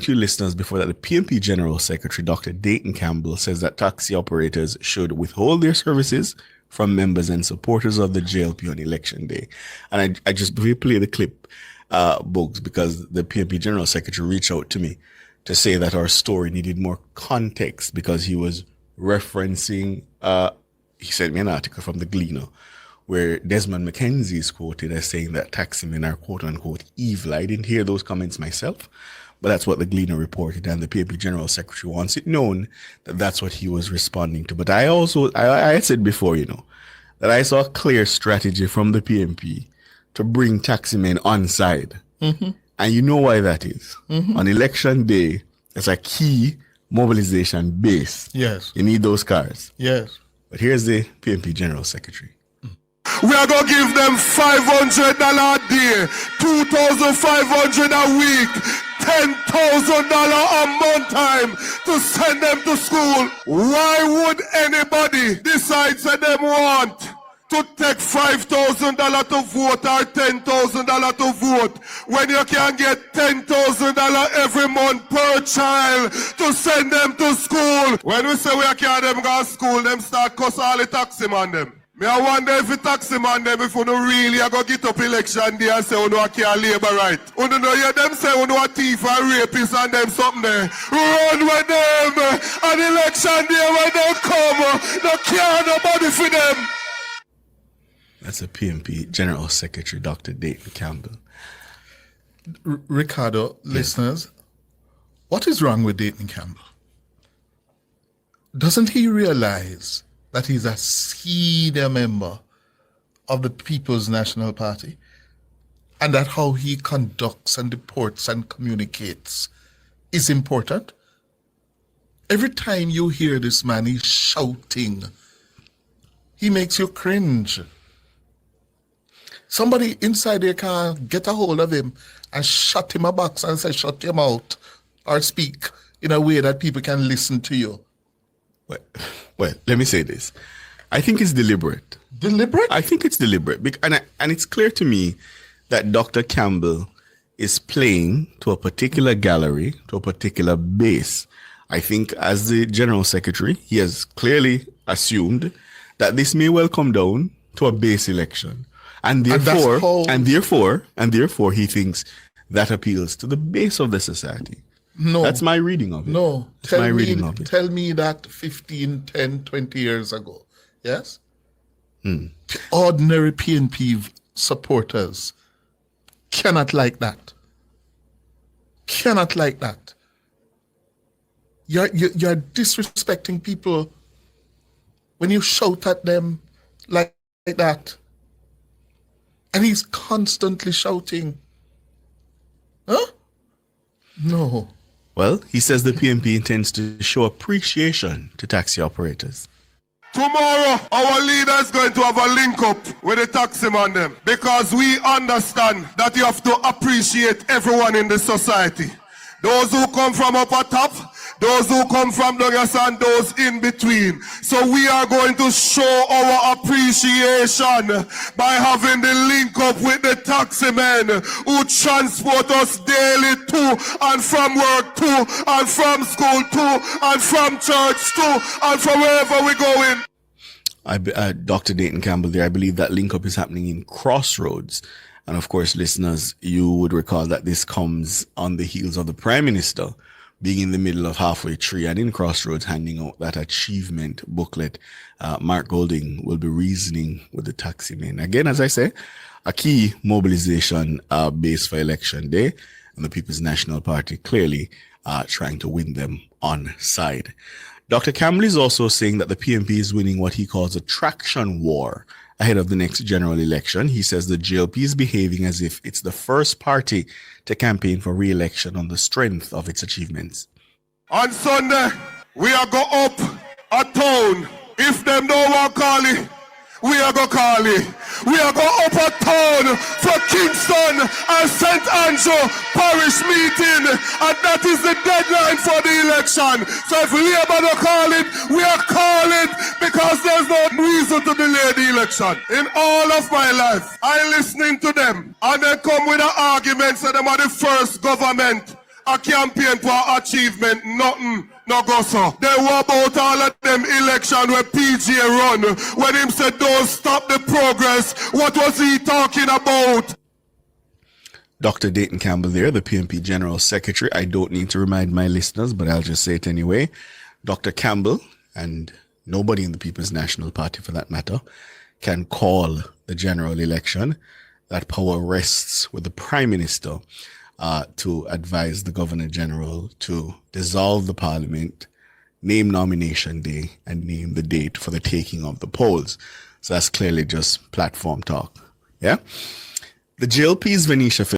To listeners before that, the PNP General Secretary, Dr. Dayton Campbell, says that taxi operators should withhold their services from members and supporters of the JLP on election day. And I just before you play the clip, Bugs, because the PNP General Secretary reached out to me to say that our story needed more context because he was referencing, he sent me an article from the Gleaner where Desmond McKenzie is quoted as saying that taximen are quote unquote evil. I didn't hear those comments myself, but that's what the Gleaner reported, and the PNP General Secretary wants it known that that's what he was responding to. But I said before, that I saw a clear strategy from the PNP to bring taximen on side. Mm-hmm. And you know why that is. Mm-hmm. On election day, it's a key mobilization base. Yes. You need those cars. Yes. But here's the PNP General Secretary. We are going to give them $500 a day, $2,500 a week, $10,000 a month time to send them to school. Why would anybody decide that they want to take $5,000 to vote or $10,000 to vote when you can get $10,000 every month per child to send them to school? When we say we can't them go to school, them start cuss all the taxi man them. Me I wonder if the taxi man them if you really are going to get up election day and say you can't labor right. You know hear them say you a thief and rapist and them something there. Run with them and election day when they come, no care nobody for them. That's the PNP General Secretary, Dr. Dayton Campbell. Ricardo, listeners, what is wrong with Dayton Campbell? Doesn't he realize that he's a senior member of the People's National Party and that how he conducts and reports and communicates is important? Every time you hear this man, he's shouting. He makes you cringe. Somebody inside there can get a hold of him and shut him a box and say, shut your mouth or speak in a way that people can listen to you. Well, let me say this. I think it's deliberate. Deliberate? I think it's deliberate. And it's clear to me that Dr. Campbell is playing to a particular gallery, to a particular base. I think as the General Secretary, he has clearly assumed that this may well come down to a base election. And therefore, he thinks that appeals to the base of the society. No. That's my reading of it. No. Tell me that 15, 10, 20 years ago. Yes? Ordinary PNP supporters cannot like that. Cannot like that. You're disrespecting people when you shout at them like that. And he's constantly shouting. Huh? No. Well, he says the PNP intends to show appreciation to taxi operators. Tomorrow, our leader is going to have a link up with the taxi man them because we understand that you have to appreciate everyone in the society. Those who come from up at top, those who come from Douglas and those in between. So we are going to show our appreciation by having the link up with the taxi men who transport us daily to and from work, to and from school, to and from church, to and from wherever we're going. Dr. Dayton Campbell there, I believe that link up is happening in Crossroads. And of course, listeners, you would recall that this comes on the heels of the Prime Minister being in the middle of Halfway Tree and in Crossroads handing out that achievement booklet. Mark Golding will be reasoning with the taxi men. Again, as I say, a key mobilization base for election day, and the People's National Party clearly trying to win them on side. Dr. Campbell is also saying that the PNP is winning what he calls a traction war ahead of the next general election. He says the JLP is behaving as if it's the first party to campaign for re-election on the strength of its achievements. On Sunday, we are go up a town. If them don't want to call it, we are go call it. We are go up a town for Kingston and St. Andrew parish meeting, and that is the deadline for the election. So if Labour don't call it, we are call it because there's no reason to delay the election. In all of my life, I listening to them, and they come with an argument that they are the first government a campaign for achievement, nothing, no go so. Then what about all of them election where PJ run? When him said don't stop the progress, what was he talking about? Dr. Dayton Campbell there, the PNP General Secretary. I don't need to remind my listeners, but I'll just say it anyway. Dr. Campbell, and nobody in the People's National Party for that matter, can call the general election. That power rests with the Prime Minister to advise the Governor General to dissolve the Parliament, name nomination day, and name the date for the taking of the polls. So that's clearly just platform talk. Yeah? The JLP's Venetia